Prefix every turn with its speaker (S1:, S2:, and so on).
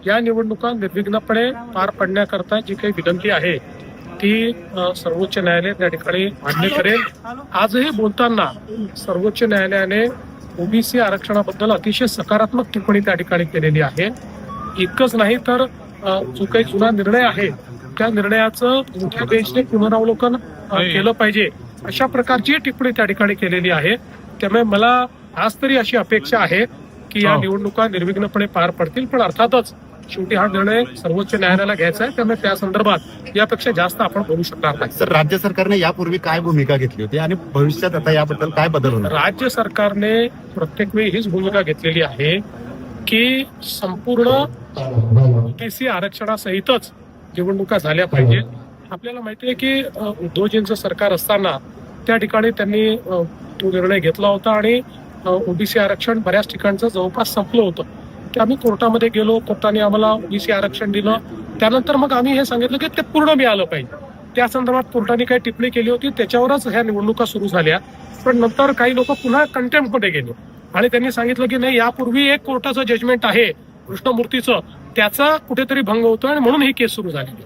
S1: या निवडणुका निर्विघ्नपणे पार पडण्याकरता जी काही विनंती आहे ती सर्वोच्च न्यायालय त्या ठिकाणी मान्य करेल. आजही बोलताना सर्वोच्च न्यायालयाने ओबीसी आरक्षणाबद्दल अतिशय सकारात्मक टिप्पणी त्या ठिकाणी केलेली आहे. इतकंच नाही तर जो काही जुना निर्णय आहे त्या निर्णयाचं मोठ्या बेंचने पुनरावलोकन केलं पाहिजे अशा प्रकारची टिप्पणी त्या ठिकाणी केलेली आहे. त्यामुळे मला आज तरी अशी अपेक्षा आहे की या निवडणुका निर्विघ्नपणे पार पडतील. पण अर्थातच शेवटी हा निर्णय सर्वोच्च न्यायालयाला घ्यायचा आहे. त्यामुळे त्या संदर्भात यापेक्षा जास्त आपण बोलू शकणार नाही.
S2: सर, राज्य सरकारने यापूर्वी काय भूमिका घेतली होती आणि भविष्यात आता याबद्दल काय बदल होणार?
S1: राज्य सरकारने प्रत्येक वेळी हीच भूमिका घेतलेली आहे की संपूर्ण ओबीसी आरक्षणासहितच निवडणुका झाल्या पाहिजेत. आपल्याला माहिती आहे की उद्धवजींचं सरकार असताना त्या ठिकाणी त्यांनी तो निर्णय घेतला होता आणि ओबीसी आरक्षण बऱ्याच ठिकाणचं जवळपास संपलं होतं. ते आम्ही कोर्टामध्ये गेलो, कोर्टाने आम्हाला ओबीसी आरक्षण दिलं. त्यानंतर मग आम्ही हे सांगितलं की ते पूर्ण मिळालं पाहिजे. त्या संदर्भात कोर्टाने काही टिप्पणी केली होती, त्याच्यावरच ह्या निवडणुका सुरू झाल्या. पण नंतर काही लोक पुन्हा कंटेम्प्टमध्ये गेले आणि त्यांनी सांगितलं की नाही, यापूर्वी एक कोर्टाचं जजमेंट आहे कृष्णमूर्तीचं, त्याचा कुठेतरी भंग होतोय आणि म्हणून ही केस सुरू झालेली.